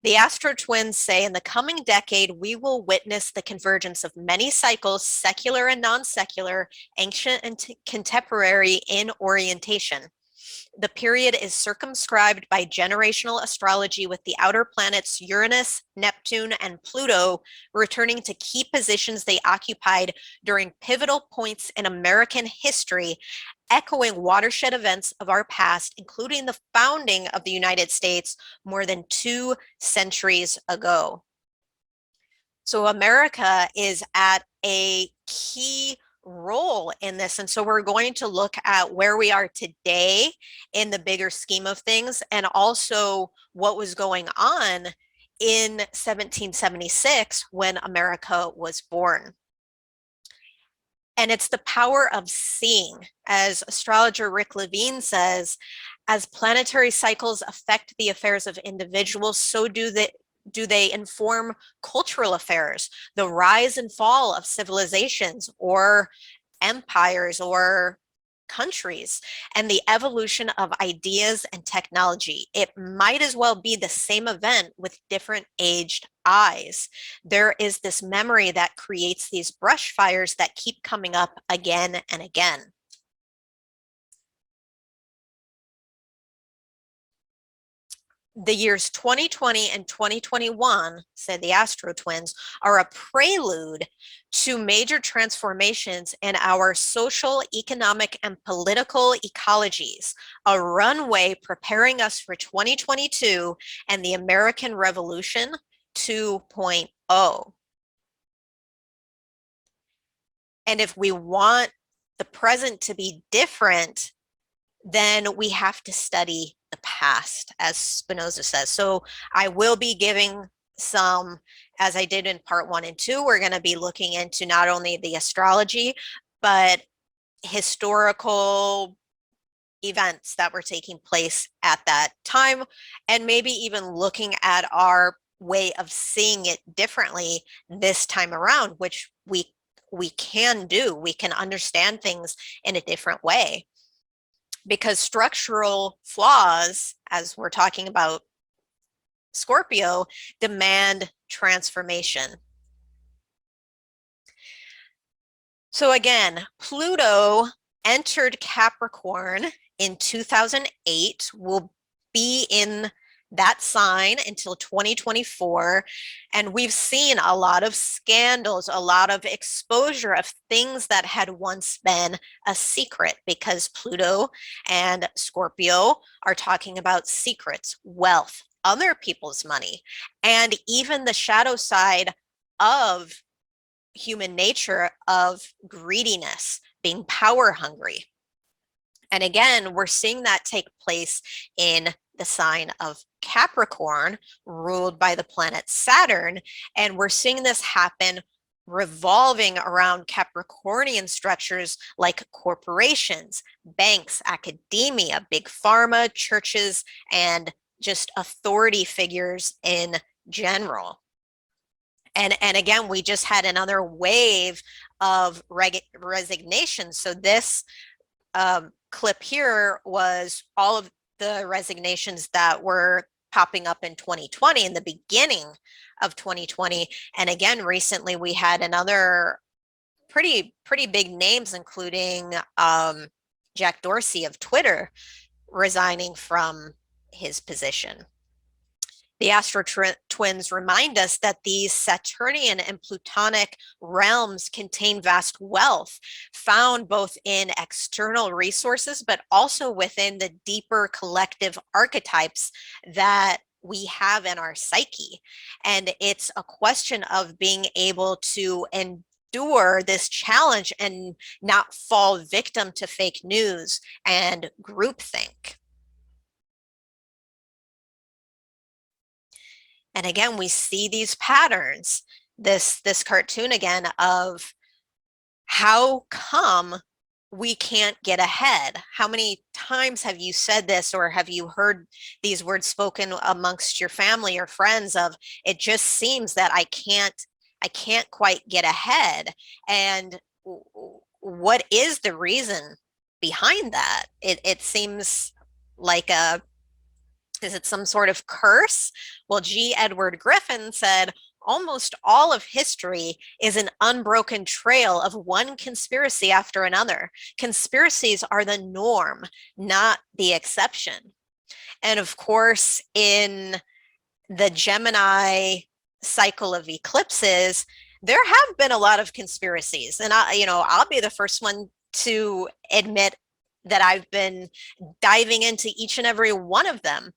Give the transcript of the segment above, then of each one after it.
The Astro Twins say in the coming decade, we will witness the convergence of many cycles, secular and non-secular, ancient and contemporary in orientation. The period is circumscribed by generational astrology, with the outer planets Uranus, Neptune, and Pluto returning to key positions they occupied during pivotal points in American history, echoing watershed events of our past, including the founding of the United States more than 2 centuries ago. So America is at a key role in this. And so we're going to look at where we are today in the bigger scheme of things, and also what was going on in 1776 when America was born. And it's the power of seeing. As astrologer Rick Levine says, as planetary cycles affect the affairs of individuals, so do they inform cultural affairs, the rise and fall of civilizations or empires or countries, and the evolution of ideas and technology. It might as well be the same event with different aged eyes. There is this memory that creates these brush fires that keep coming up again and again. The years 2020 and 2021, said the Astro Twins, are a prelude to major transformations in our social, economic, and political ecologies, a runway preparing us for 2022 and the American Revolution 2.0. And if we want the present to be different, then we have to study the past, as Spinoza says. So I will be giving some, as I did in part 1 and 2, we're going to be looking into not only the astrology, but historical events that were taking place at that time, and maybe even looking at our way of seeing it differently this time around, which we can do. We can understand things in a different way, because structural flaws, as we're talking about Scorpio, demand transformation. So again, Pluto entered Capricorn in 2008, will be in that sign until 2024. And we've seen a lot of scandals, a lot of exposure of things that had once been a secret, because Pluto and Scorpio are talking about secrets, wealth, other people's money, and even the shadow side of human nature of greediness, being power hungry. And again, we're seeing that take place in the sign of Capricorn, ruled by the planet Saturn. And we're seeing this happen revolving around Capricornian structures like corporations, banks, academia, big pharma, churches, and just authority figures in general. And again, we just had another wave of resignation. So this clip here was all of the resignations that were popping up in 2020, in the beginning of 2020. And again, recently we had another pretty big names, including Jack Dorsey of Twitter, resigning from his position. The Astro Twins remind us that these Saturnian and Plutonic realms contain vast wealth, found both in external resources, but also within the deeper collective archetypes that we have in our psyche. And it's a question of being able to endure this challenge and not fall victim to fake news and groupthink. And again, we see these patterns, this cartoon again of how come we can't get ahead. How many times have you said this, or have you heard these words spoken amongst your family or friends of, it just seems that I can't quite get ahead? And what is the reason behind that? It seems like Is it some sort of curse? Well, G. Edward Griffin said, almost all of history is an unbroken trail of one conspiracy after another. Conspiracies are the norm, not the exception. And of course, in the Gemini cycle of eclipses, there have been a lot of conspiracies. And I'll be the first one to admit that I've been diving into each and every one of them.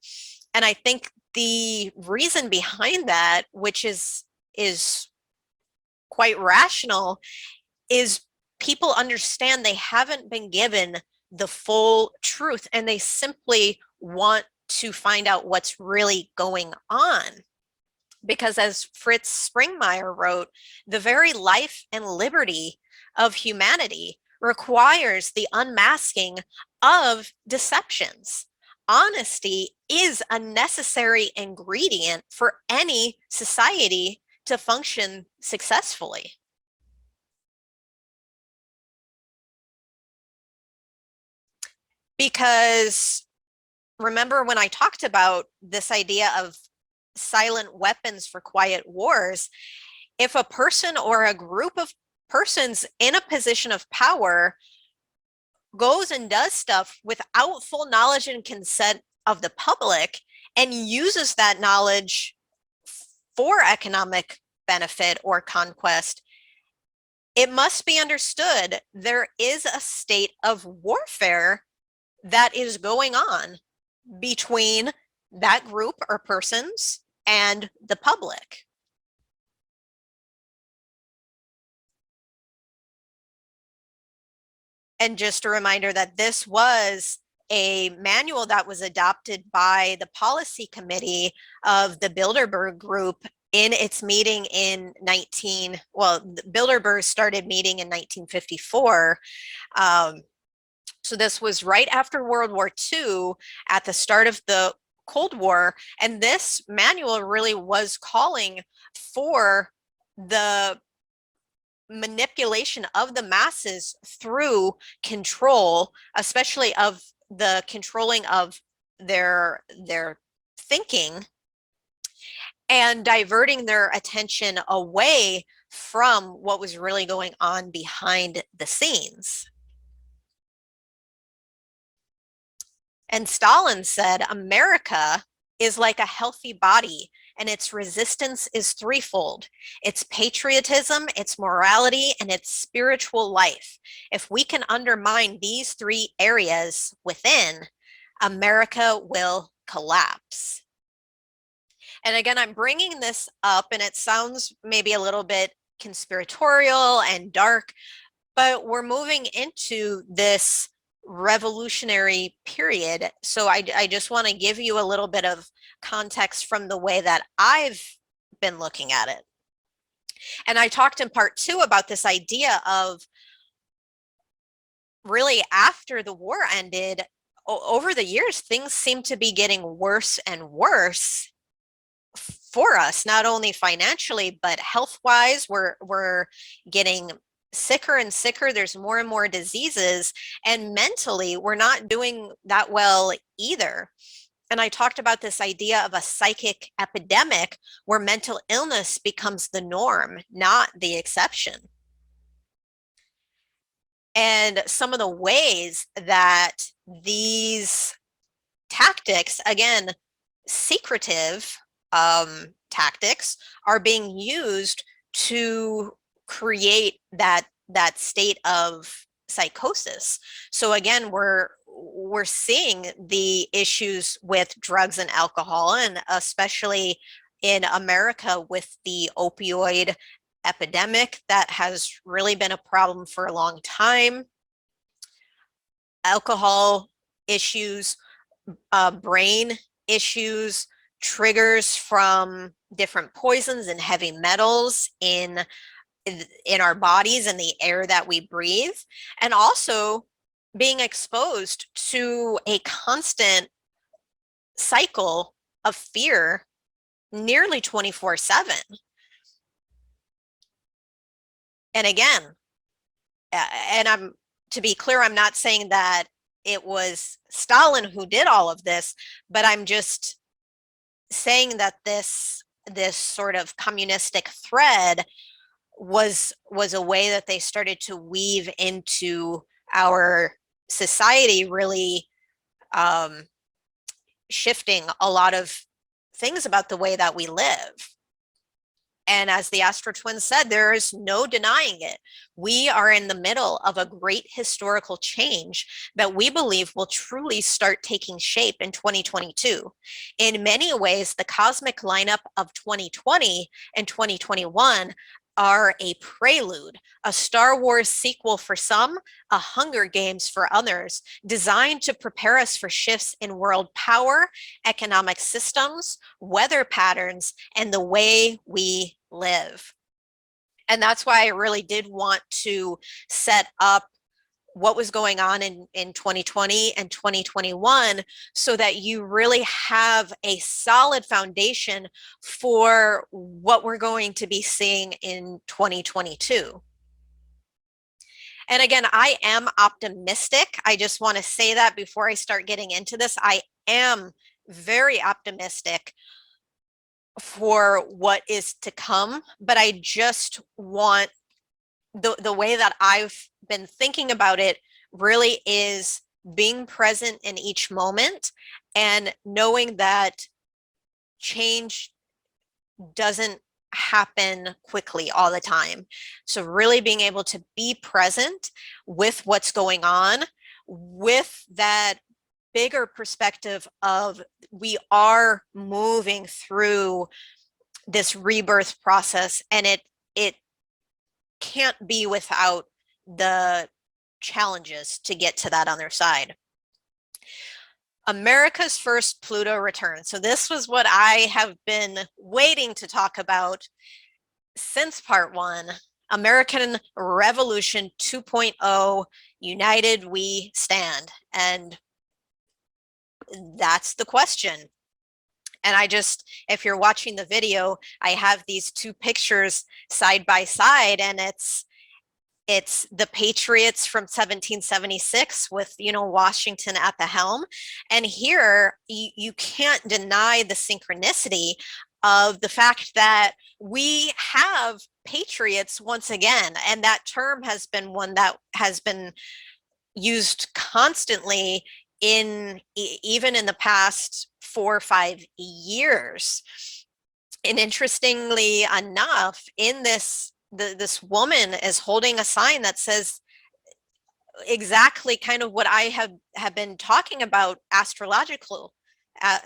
And I think the reason behind that, which is quite rational, is people understand they haven't been given the full truth and they simply want to find out what's really going on. Because as Fritz Springmeier wrote, the very life and liberty of humanity requires the unmasking of deceptions. Honesty is a necessary ingredient for any society to function successfully. Because remember when I talked about this idea of silent weapons for quiet wars, if a person or a group of persons in a position of power goes and does stuff without full knowledge and consent of the public and uses that knowledge for economic benefit or conquest, it must be understood there is a state of warfare that is going on between that group or persons and the public. And just a reminder that this was a manual that was adopted by the policy committee of the Bilderberg Group in its meeting in Bilderberg started meeting in 1954. So this was right after World War II, at the start of the Cold War, and this manual really was calling for the manipulation of the masses through control, especially of the controlling of their thinking and diverting their attention away from what was really going on behind the scenes. And Stalin said, America is like a healthy body, and its resistance is threefold: its patriotism, its morality, and its spiritual life. If we can undermine these three areas within, America will collapse. And again, I'm bringing this up, and it sounds maybe a little bit conspiratorial and dark, but we're moving into this revolutionary period. So I just want to give you a little bit of context from the way that I've been looking at it. And I talked in part 2 about this idea of really after the war ended, over the years, things seem to be getting worse and worse for us, not only financially, but health-wise. We're getting sicker and sicker. There's more and more diseases, and mentally we're not doing that well either. And I talked about this idea of a psychic epidemic where mental illness becomes the norm, not the exception. And some of the ways that these tactics, again, secretive tactics, are being used to create that state of psychosis. So again, we're seeing the issues with drugs and alcohol, and especially in America with the opioid epidemic that has really been a problem for a long time. Alcohol issues, brain issues, triggers from different poisons and heavy metals in our bodies and the air that we breathe, and also being exposed to a constant cycle of fear nearly 24/7. And again, and to be clear, I'm not saying that it was Stalin who did all of this, but I'm just saying that this sort of communistic thread was a way that they started to weave into our society, really shifting a lot of things about the way that we live. And as the Astro Twins said, there is no denying it. We are in the middle of a great historical change that we believe will truly start taking shape in 2022. In many ways, the cosmic lineup of 2020 and 2021 are a prelude, a Star Wars sequel for some, a Hunger Games for others, designed to prepare us for shifts in world power, economic systems, weather patterns, and the way we live. And that's why I really did want to set up what was going on in 2020 and 2021 so that you really have a solid foundation for what we're going to be seeing in 2022. And again, I am optimistic. I just want to say that before I start getting into this. I am very optimistic for what is to come, but I just want the way that I've been thinking about it really is being present in each moment and knowing that change doesn't happen quickly all the time. So really being able to be present with what's going on, with that bigger perspective of we are moving through this rebirth process, and it can't be without the challenges to get to that other side. America's first Pluto return. So this was what I have been waiting to talk about since part one. American Revolution 2.0, United We Stand. And that's the question. And I just, if you're watching the video, I have these two pictures side by side, and it's the Patriots from 1776 with, Washington at the helm. And here you can't deny the synchronicity of the fact that we have patriots once again. And that term has been one that has been used constantly even in the past 4 or 5 years. And interestingly enough, in this woman is holding a sign that says exactly kind of what I have been talking about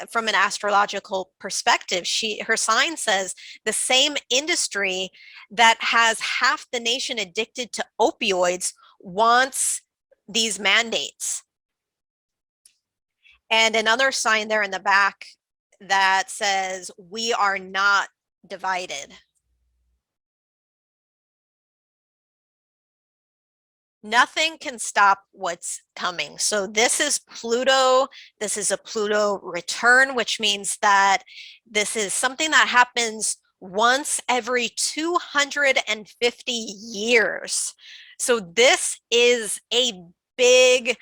from an astrological perspective. Her sign says the same industry that has half the nation addicted to opioids wants these mandates. And another sign there in the back that says we are not divided. Nothing can stop what's coming. So this is Pluto. This is a Pluto return, which means that this is something that happens once every 250 years. So this is a big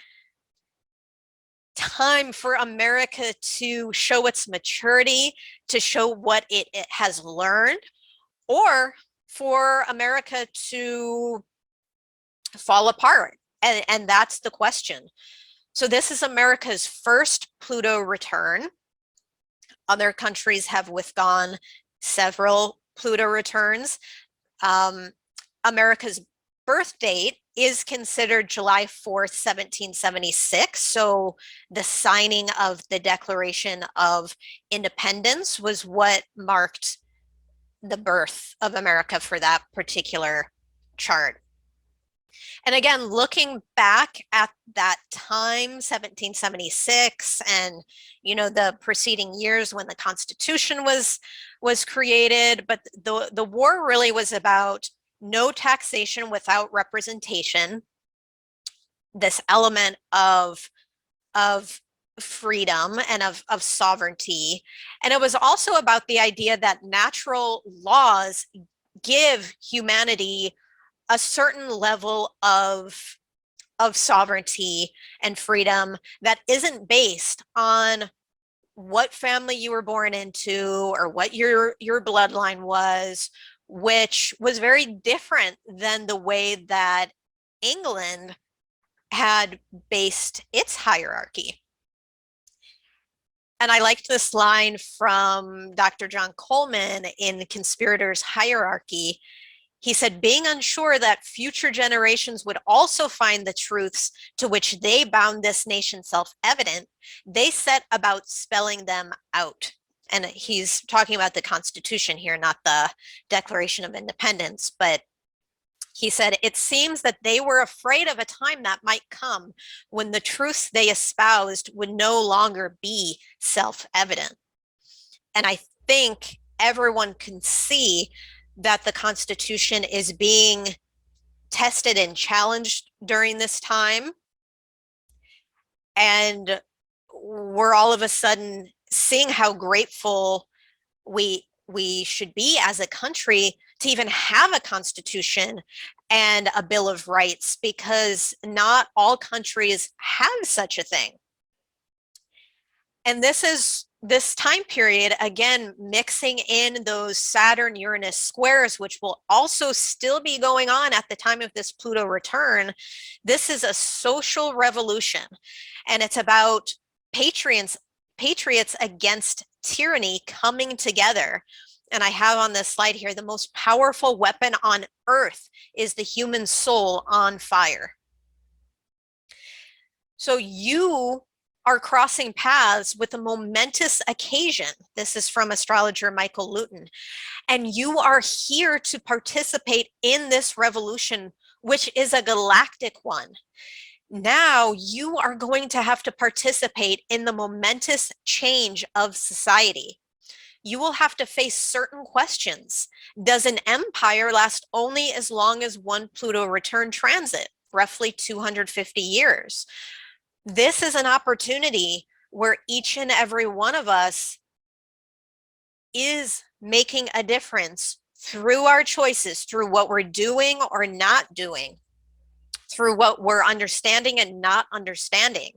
time for America to show its maturity, to show what it has learned, or for America to fall apart. And that's the question. So this is America's first Pluto return. Other countries have withgone several Pluto returns. America's birth date is considered July 4th, 1776. So the signing of the Declaration of Independence was what marked the birth of America for that particular chart. And again, looking back at that time, 1776, and the preceding years when the Constitution was created, but the war really was about no taxation without representation, this element of freedom and of sovereignty. And it was also about the idea that natural laws give humanity a certain level of of sovereignty and freedom that isn't based on what family you were born into or what your bloodline was, which was very different than the way that England had based its hierarchy. And I liked this line from Dr. John Coleman in Conspirators' Hierarchy. He said, being unsure that future generations would also find the truths to which they bound this nation self-evident, they set about spelling them out. And he's talking about the Constitution here, not the Declaration of Independence. But he said, it seems that they were afraid of a time that might come when the truths they espoused would no longer be self-evident. And I think everyone can see that the Constitution is being tested and challenged during this time. And we're all of a sudden seeing how grateful we should be as a country to even have a constitution and a Bill of Rights, because not all countries have such a thing. And this time period, again, mixing in those Saturn-Uranus squares, which will also still be going on at the time of this Pluto return. This is a social revolution, and it's about patriots against tyranny coming together. And I have on this slide here, the most powerful weapon on earth is the human soul on fire. So you are crossing paths with a momentous occasion. This is from astrologer Michael Luton. And you are here to participate in this revolution, which is a galactic one. Now you are going to have to participate in the momentous change of society. You will have to face certain questions. Does an empire last only as long as one Pluto return transit, roughly 250 years? This is an opportunity where each and every one of us is making a difference through our choices, through what we're doing or not doing, through what we're understanding and not understanding.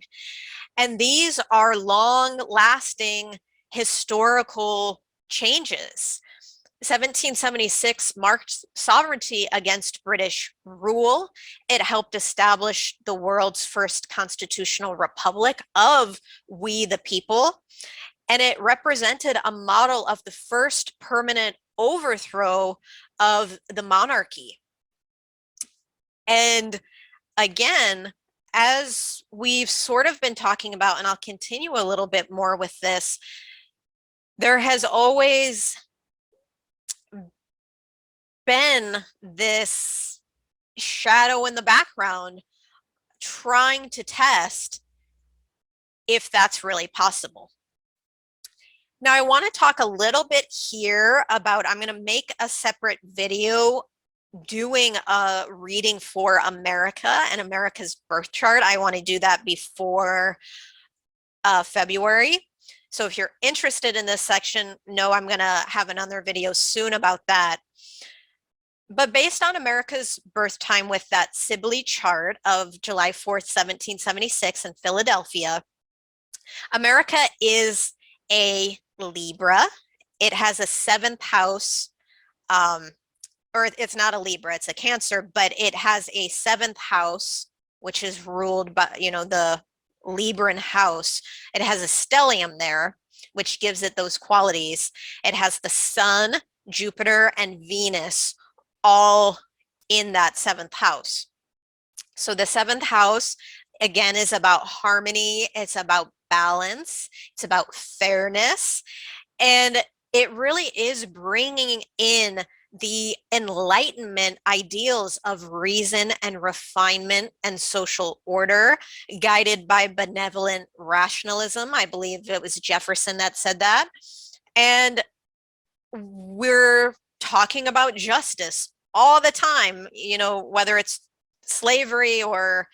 And these are long-lasting historical changes. 1776 marked sovereignty against British rule. It helped establish the world's first constitutional republic of we the people. And it represented a model of the first permanent overthrow of the monarchy. And again, as we've sort of been talking about, and I'll continue a little bit more with this, there has always been this shadow in the background trying to test if that's really possible. Now, I want to talk a little bit here about, I'm going to make a separate video doing a reading for America and America's birth chart. I want to do that before February. So if you're interested in this section, know I'm going to have another video soon about that. But based on America's birth time with that Sibley chart of July 4th, 1776 in Philadelphia, America is a Libra. It has a seventh house, or it's not a Libra, it's a Cancer, but it has a seventh house, which is ruled by, the Libran house. It has a stellium there, which gives it those qualities. It has the Sun, Jupiter, and Venus all in that seventh house. So the seventh house, again, is about harmony. It's about balance. It's about fairness. And it really is bringing in the Enlightenment ideals of reason and refinement and social order, guided by benevolent rationalism. I believe it was Jefferson that said that. And we're talking about justice all the time, whether it's slavery or,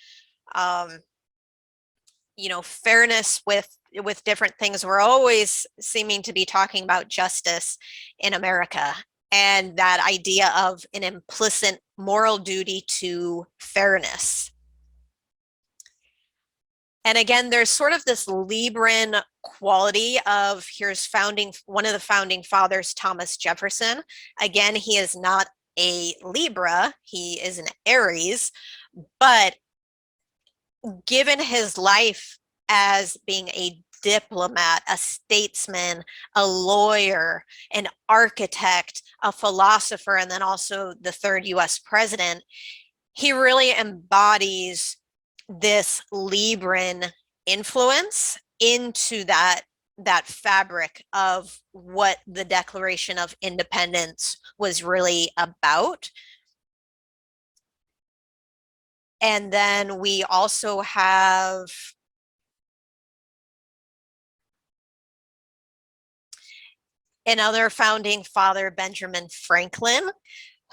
fairness with different things. We're always seeming to be talking about justice in America, and that idea of an implicit moral duty to fairness. And again, there's sort of this Libran quality of here's one of the founding fathers, Thomas Jefferson. Again, he is not a Libra, he is an Aries, but given his life as being a diplomat, a statesman, a lawyer, an architect, a philosopher, and then also the third US president, he really embodies this Libran influence into that fabric of what the Declaration of Independence was really about. And then we also have another founding father, Benjamin Franklin,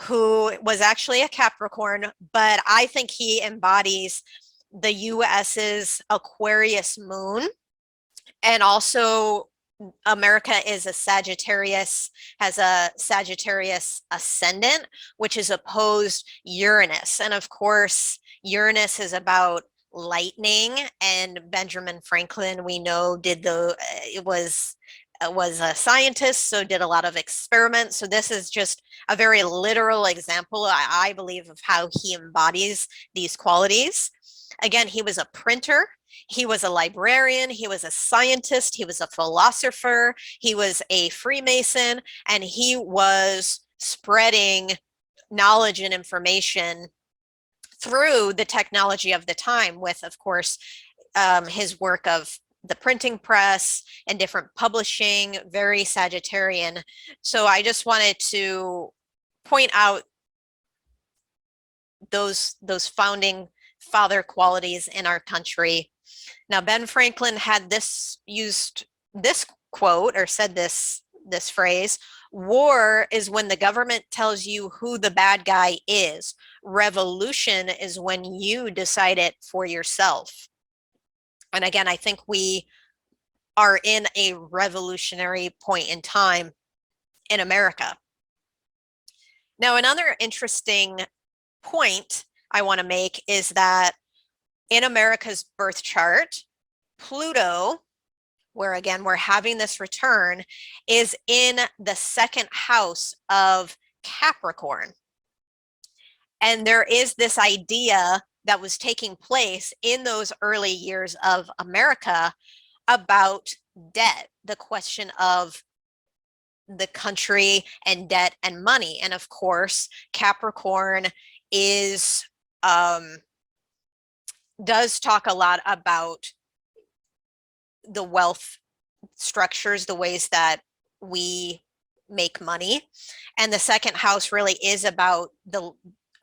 who was actually a Capricorn, but I think he embodies the US's Aquarius moon. And also America is a Sagittarius, has a Sagittarius ascendant, which is opposed Uranus. And of course, Uranus is about lightning, and Benjamin Franklin, we know, was a scientist, so did a lot of experiments. So this is just a very literal example, I believe, of how he embodies these qualities. Again, he was a printer, he was a librarian, he was a scientist, he was a philosopher, he was a Freemason, and he was spreading knowledge and information through the technology of the time with, of course, his work of the printing press and different publishing, very Sagittarian. So I just wanted to point out those founding father qualities in our country. Now, Ben Franklin had used this quote, or said this phrase: war is when the government tells you who the bad guy is. Revolution is when you decide it for yourself. And again, I think we are in a revolutionary point in time in America. Now, another interesting point I want to make is that in America's birth chart, Pluto, where again we're having this return, is in the second house of Capricorn. And there is this idea that was taking place in those early years of America about debt, the question of the country and debt and money. And of course, Capricorn is does talk a lot about the wealth structures, the ways that we make money. And the second house really is about the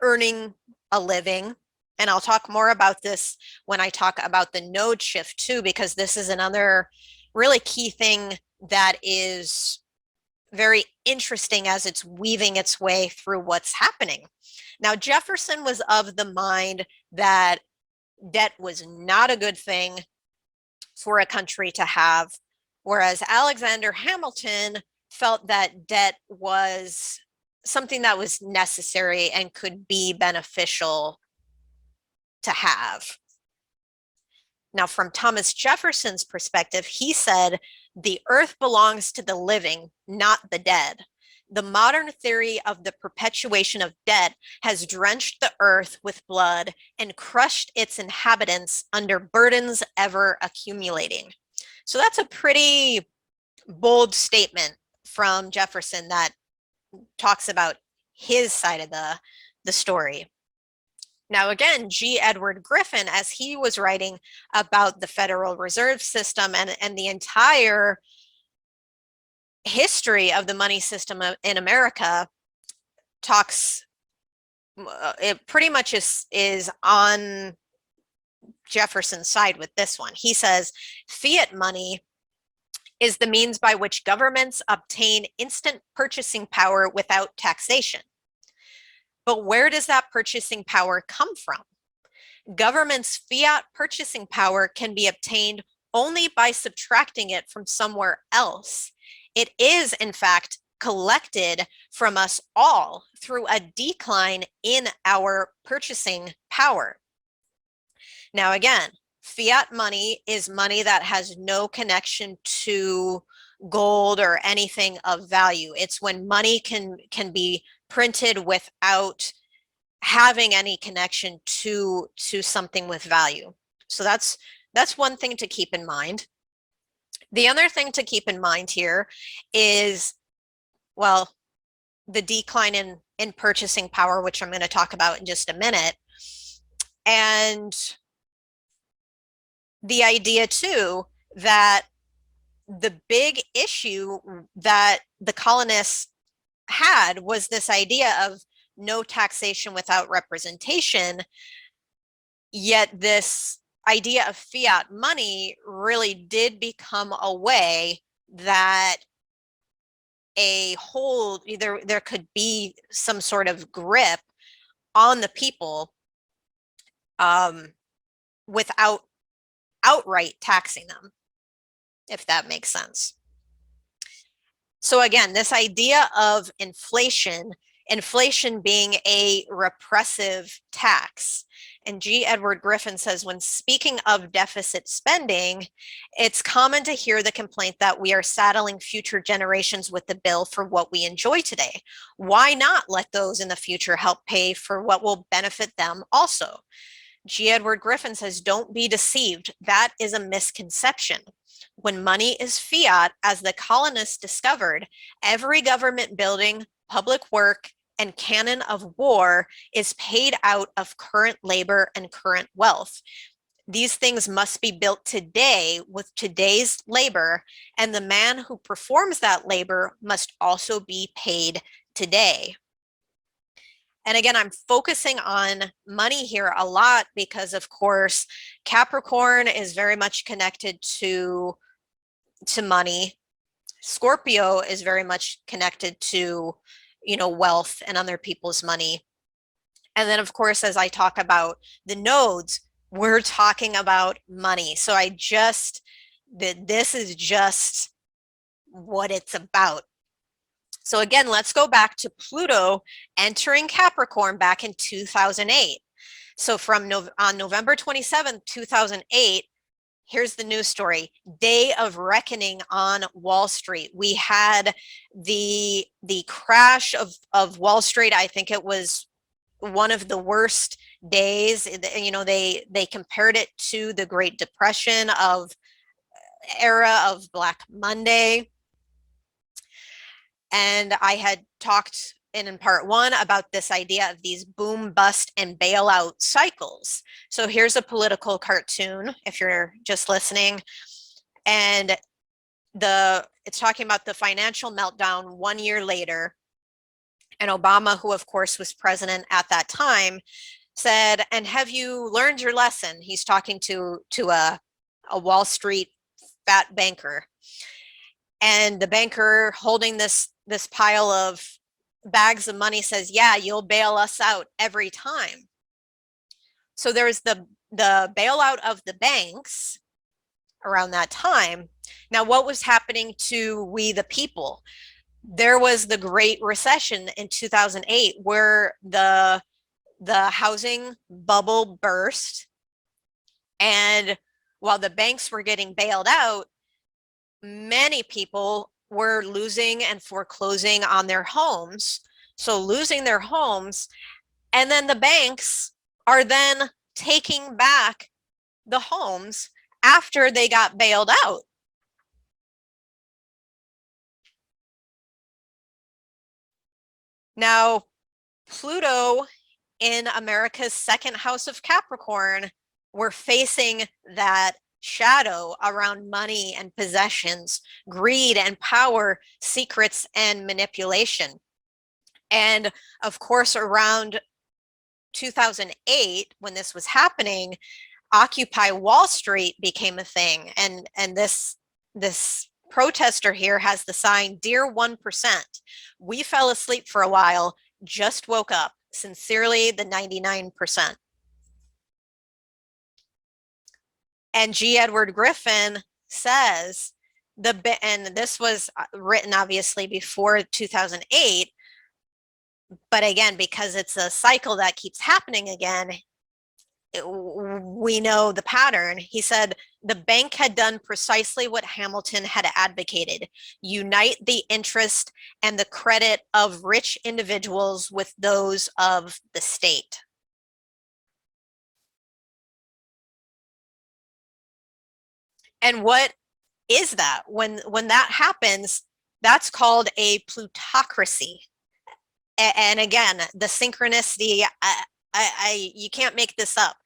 earning a living. And I'll talk more about this when I talk about the node shift too, because this is another really key thing that is very interesting as it's weaving its way through what's happening. Now, Jefferson was of the mind that debt was not a good thing for a country to have, whereas Alexander Hamilton felt that debt was something that was necessary and could be beneficial to have. Now, from Thomas Jefferson's perspective, he said, the earth belongs to the living, not the dead. The modern theory of the perpetuation of debt has drenched the earth with blood and crushed its inhabitants under burdens ever accumulating. So that's a pretty bold statement from Jefferson that talks about his side of the story. Now, again, G. Edward Griffin, as he was writing about the Federal Reserve System and the entire history of the money system in America, talks, it pretty much is on Jefferson's side with this one. He says, fiat money is the means by which governments obtain instant purchasing power without taxation. But where does that purchasing power come from? Government's fiat purchasing power can be obtained only by subtracting it from somewhere else. It is, in fact, collected from us all through a decline in our purchasing power. Now, again, Fiat money is money that has no connection to gold or anything of value. It's when money can be printed without having any connection to something with value. So that's one thing to keep in mind. The other thing to keep in mind here is, well, the decline in purchasing power, which I'm going to talk about in just a minute. And the idea too that the big issue that the colonists had was this idea of no taxation without representation. Yet this idea of fiat money really did become a way that there could be some sort of grip on the people without outright taxing them, if that makes sense. So again, this idea of inflation being a repressive tax. And G. Edward Griffin says, when speaking of deficit spending, it's common to hear the complaint that we are saddling future generations with the bill for what we enjoy today. Why not let those in the future help pay for what will benefit them also? G. Edward Griffin says, don't be deceived. That is a misconception. When money is fiat, as the colonists discovered, every government building, public work, and cannon of war is paid out of current labor and current wealth. These things must be built today with today's labor, and the man who performs that labor must also be paid today. And again, I'm focusing on money here a lot because, of course, Capricorn is very much connected to money. Scorpio is very much connected to, wealth and other people's money. And then, of course, as I talk about the nodes, we're talking about money. So this is just what it's about. So again, let's go back to Pluto entering Capricorn back in 2008. So on November 27th, 2008, here's the news story: day of reckoning on Wall Street. We had the crash of Wall Street. I think it was one of the worst days. They compared it to the Great Depression era of Black Monday. And I had talked in part one about this idea of these boom, bust, and bailout cycles. So here's a political cartoon, if you're just listening. And it's talking about the financial meltdown 1 year later. And Obama, who of course was president at that time, said, and have you learned your lesson? He's talking to a Wall Street fat banker. And the banker holding this pile of bags of money says, yeah, you'll bail us out every time. So there's the bailout of the banks around that time. Now, what was happening to we the people? There was the Great Recession in 2008, where the housing bubble burst. And while the banks were getting bailed out, many people were losing and foreclosing on their homes. So losing their homes, and then the banks are then taking back the homes after they got bailed out. Now, Pluto in America's second house of Capricorn, we're facing that shadow around money and possessions, greed and power, secrets and manipulation. And of course, around 2008, when this was happening, Occupy Wall Street became a thing. And this protester here has the sign, Dear 1%. We fell asleep for a while, just woke up. Sincerely, the 99%. And G. Edward Griffin says, and this was written obviously before 2008, but again, because it's a cycle that keeps happening again, we know the pattern. He said the bank had done precisely what Hamilton had advocated: unite the interest and the credit of rich individuals with those of the state. And what is that? When that happens, that's called a plutocracy. And again, the synchronicity, you can't make this up.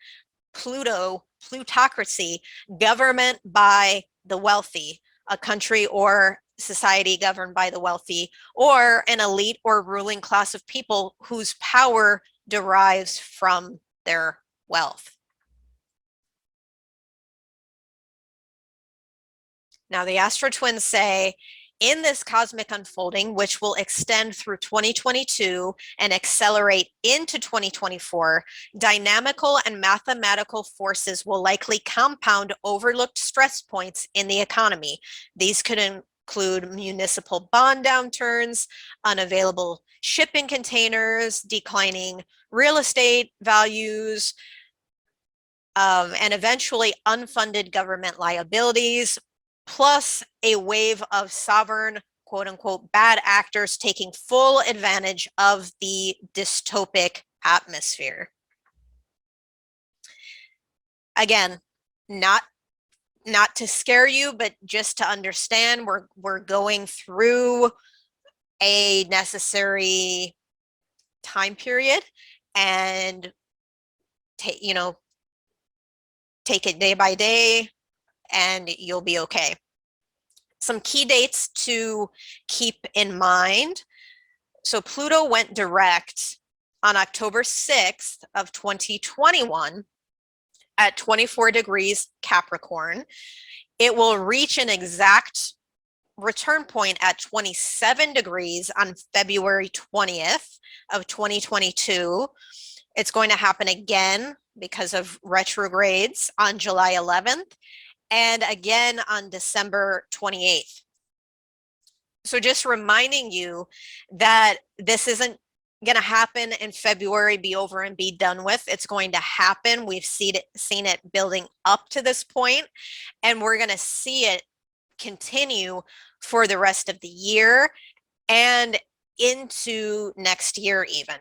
Pluto, plutocracy, government by the wealthy, a country or society governed by the wealthy, or an elite or ruling class of people whose power derives from their wealth. Now, the Astro Twins say, in this cosmic unfolding, which will extend through 2022 and accelerate into 2024, dynamical and mathematical forces will likely compound overlooked stress points in the economy. These could include municipal bond downturns, unavailable shipping containers, declining real estate values, and eventually unfunded government liabilities, plus a wave of sovereign, quote unquote, bad actors taking full advantage of the dystopic atmosphere. Again, not to scare you, but just to understand, we're going through a necessary time period, and take it day by day, and you'll be okay. Some key dates to keep in mind. So Pluto went direct on October 6th of 2021 at 24 degrees Capricorn. It will reach an exact return point at 27 degrees on February 20th of 2022. It's going to happen again because of retrogrades on July 11th. And again on December 28th. So just reminding you that this isn't going to happen in February, be over and be done with. It's going to happen. We've seen it building up to this point, and we're going to see it continue for the rest of the year and into next year even.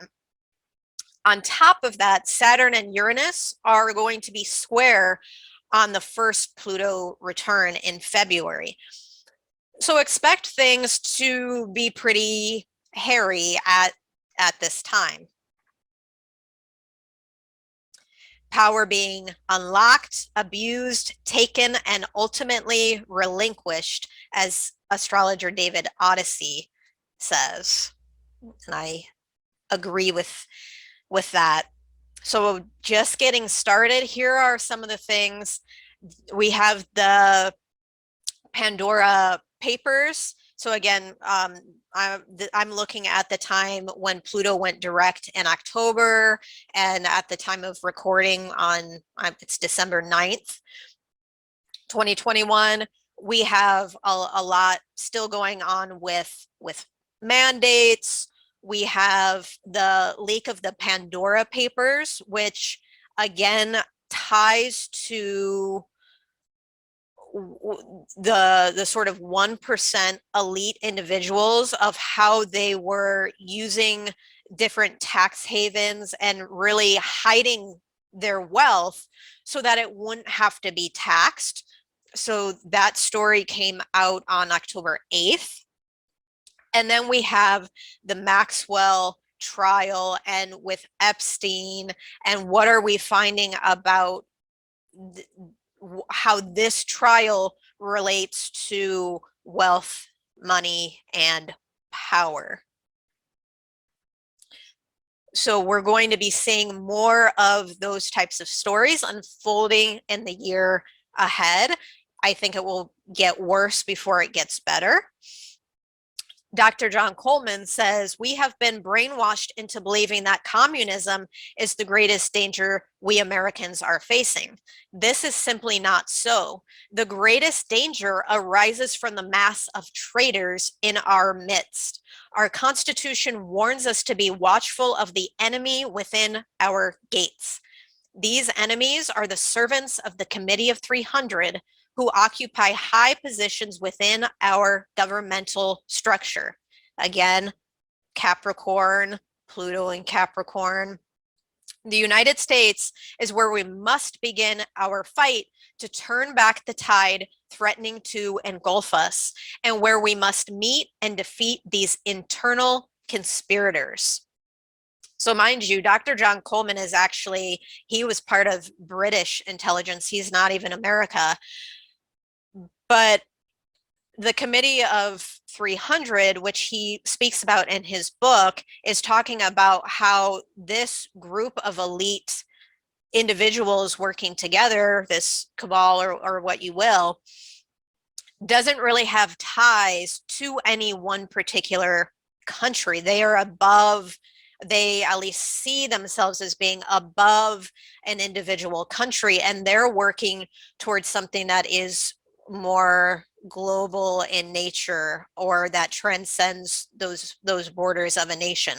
On top of that, Saturn and Uranus are going to be square on the first Pluto return in February. So expect things to be pretty hairy at this time. Power being unlocked, abused, taken, and ultimately relinquished, as astrologer David Odyssey says. And I agree with that. So just getting started, here are some of the things. We have the Pandora papers. So again, I'm looking at the time when Pluto went direct in October, and at the time of recording on, it's December 9th, 2021, we have a lot still going on with mandates. We have the leak of the Pandora papers, which again ties to the sort of 1% elite individuals, of how they were using different tax havens and really hiding their wealth so that it wouldn't have to be taxed. So that story came out on October 8th. And then we have the Maxwell trial and with Epstein, and what are we finding about how this trial relates to wealth, money, and power. So we're going to be seeing more of those types of stories unfolding in the year ahead. I think it will get worse before it gets better. Dr. John Coleman says, we have been brainwashed into believing that communism is the greatest danger we Americans are facing. This is simply not so. The greatest danger arises from the mass of traitors in our midst. Our Constitution warns us to be watchful of the enemy within our gates. These enemies are the servants of the Committee of 300 who occupy high positions within our governmental structure. Again, Capricorn, Pluto in Capricorn. The United States is where we must begin our fight to turn back the tide threatening to engulf us, and where we must meet and defeat these internal conspirators. So mind you, Dr. John Coleman is actually, he was part of British intelligence. He's not even America. But the Committee of 300, which he speaks about in his book, is talking about how this group of elite individuals working together, this cabal or what you will, doesn't really have ties to any one particular country. They are above, they at least see themselves as being above an individual country, and they're working towards something that is more global in nature, or that transcends those borders of a nation.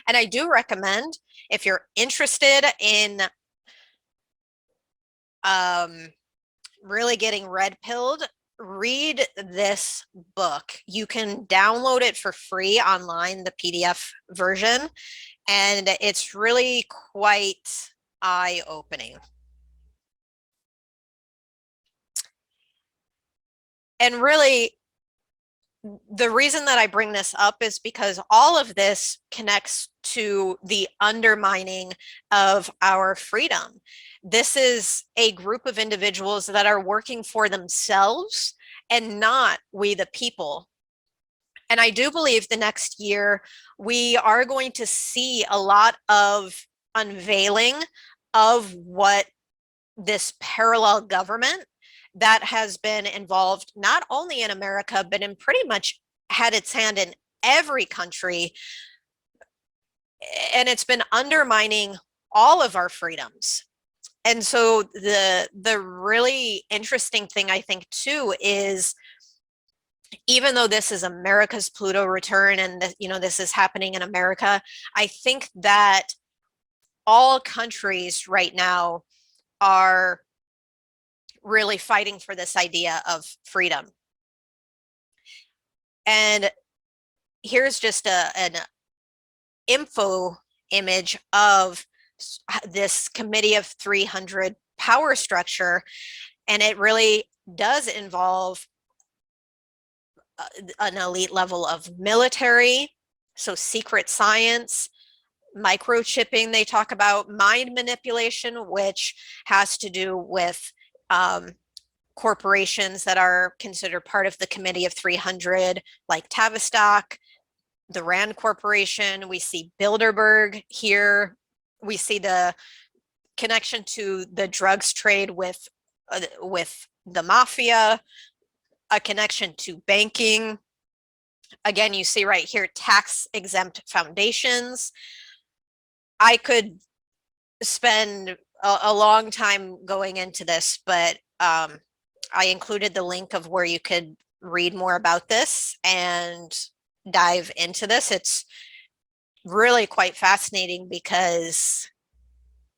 And I do recommend, if you're interested in really getting red-pilled, read this book. You can download it for free online, the PDF version, and it's really quite eye-opening. And really, the reason that I bring this up is because all of this connects to the undermining of our freedom. This is a group of individuals that are working for themselves and not we the people. And I do believe the next year we are going to see a lot of unveiling of what this parallel government that has been involved not only in America, but in pretty much had its hand in every country. And it's been undermining all of our freedoms. And so the really interesting thing, I think, too, is even though this is America's Pluto return and this is happening in America, I think that all countries right now are really fighting for this idea of freedom. And here's just an info image of this Committee of 300 power structure, and it really does involve an elite level of military, so secret science, microchipping. They talk about mind manipulation, which has to do with corporations that are considered part of the Committee of 300, like Tavistock, the Rand Corporation. We see Bilderberg here. We see the connection to the drugs trade with the mafia, a connection to banking. Again, you see right here, tax exempt foundations. I could spend a long time going into this, but I included the link of where you could read more about this and dive into this. It's really quite fascinating because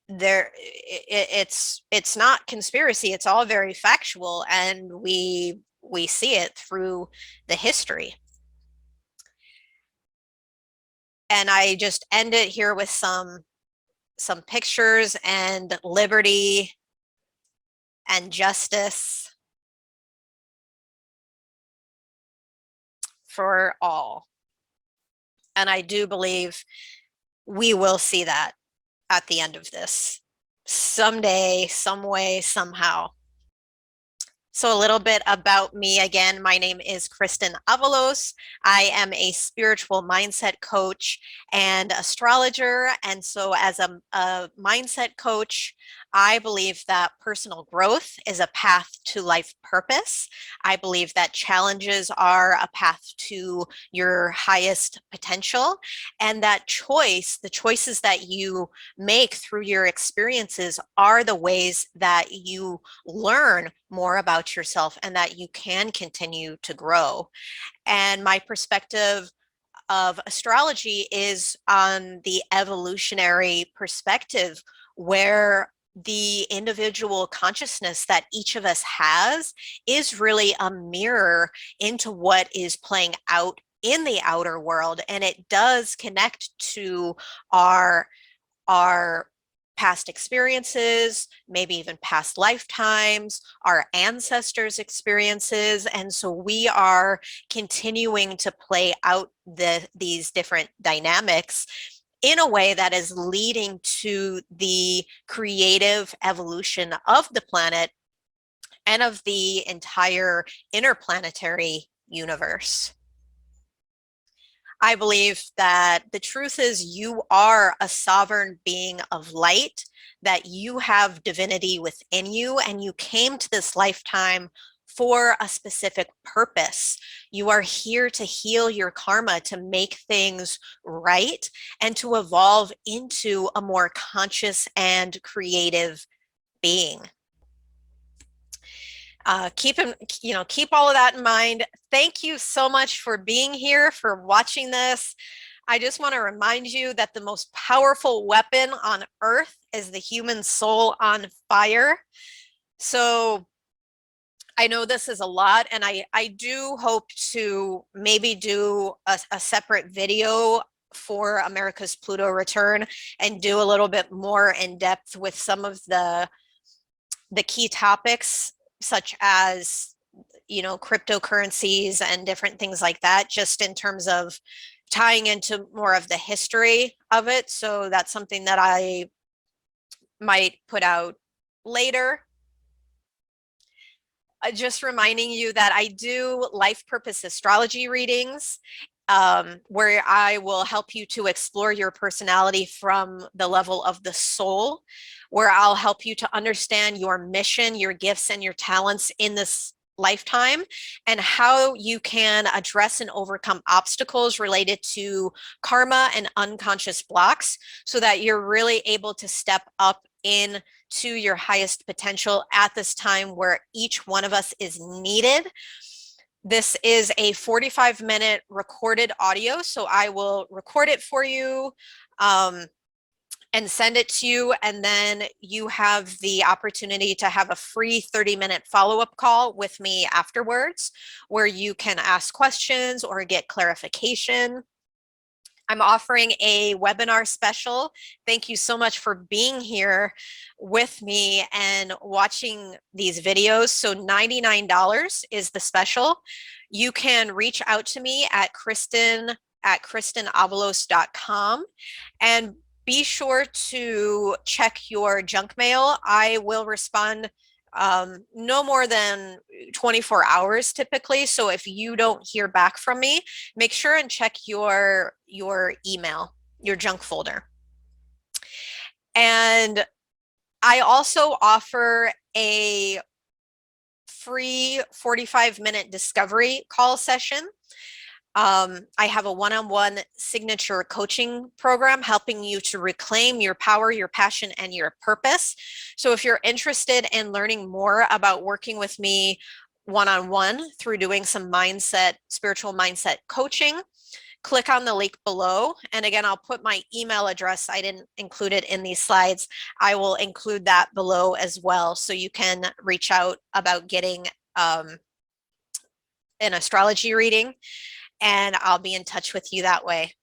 it's not conspiracy, it's all very factual, and we see it through the history. And I just end it here with some pictures and liberty and justice for all. And I do believe we will see that at the end of this someday, some way, somehow. So a little bit about me again. My name is Kristen Avalos. I am a spiritual mindset coach and astrologer. And so as a mindset coach, I believe that personal growth is a path to life purpose. I believe that challenges are a path to your highest potential, and that the choices that you make through your experiences are the ways that you learn more about yourself and that you can continue to grow. And my perspective of astrology is on the evolutionary perspective, where the individual consciousness that each of us has is really a mirror into what is playing out in the outer world, and it does connect to our past experiences, maybe even past lifetimes, our ancestors' experiences. And so we are continuing to play out these different dynamics in a way that is leading to the creative evolution of the planet and of the entire interplanetary universe. I believe that the truth is you are a sovereign being of light, that you have divinity within you, and you came to this lifetime for a specific purpose. You are here to heal your karma, to make things right, and to evolve into a more conscious and creative being. Keep all of that in mind. Thank you so much for being here, for watching this. I just want to remind you that the most powerful weapon on earth is the human soul on fire. So I know this is a lot, and I do hope to maybe do a separate video for America's Pluto return and do a little bit more in depth with some of the key topics, such as, cryptocurrencies and different things like that, just in terms of tying into more of the history of it. So that's something that I might put out later. Just reminding you that I do life purpose astrology readings, where I will help you to explore your personality from the level of the soul, where I'll help you to understand your mission, your gifts, and your talents in this lifetime, and how you can address and overcome obstacles related to karma and unconscious blocks, so that you're really able to step up in to your highest potential at this time where each one of us is needed. This is a 45-minute recorded audio, so I will record it for you and send it to you, and then you have the opportunity to have a free 30-minute follow-up call with me afterwards, where you can ask questions or get clarification. I'm offering a webinar special. Thank you so much for being here with me and watching these videos. So $99 is the special. You can reach out to me at kristen@kristenavalos.com, and be sure to check your junk mail. I will respond no more than 24 hours typically. So if you don't hear back from me, make sure and check your email, your junk folder. And I also offer a free 45-minute discovery call session. I have a one-on-one signature coaching program helping you to reclaim your power, your passion, and your purpose. So if you're interested in learning more about working with me one-on-one through doing some spiritual mindset coaching, click on the link below. And again, I'll put my email address. I didn't include it in these slides. I will include that below as well, so you can reach out about getting an astrology reading, and I'll be in touch with you that way.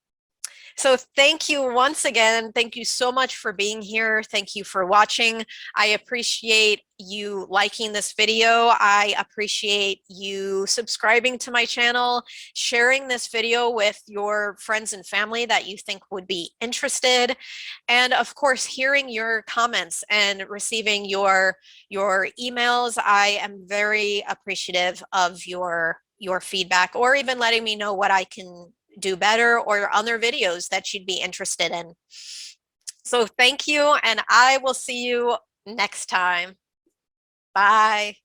So thank you once again. Thank you so much for being here. Thank you for watching. I appreciate you liking this video. I appreciate you subscribing to my channel, sharing this video with your friends and family that you think would be interested, and of course, hearing your comments and receiving your emails. I am very appreciative of your feedback, or even letting me know what I can do better, or other videos that you'd be interested in. So thank you, and I will see you next time. Bye.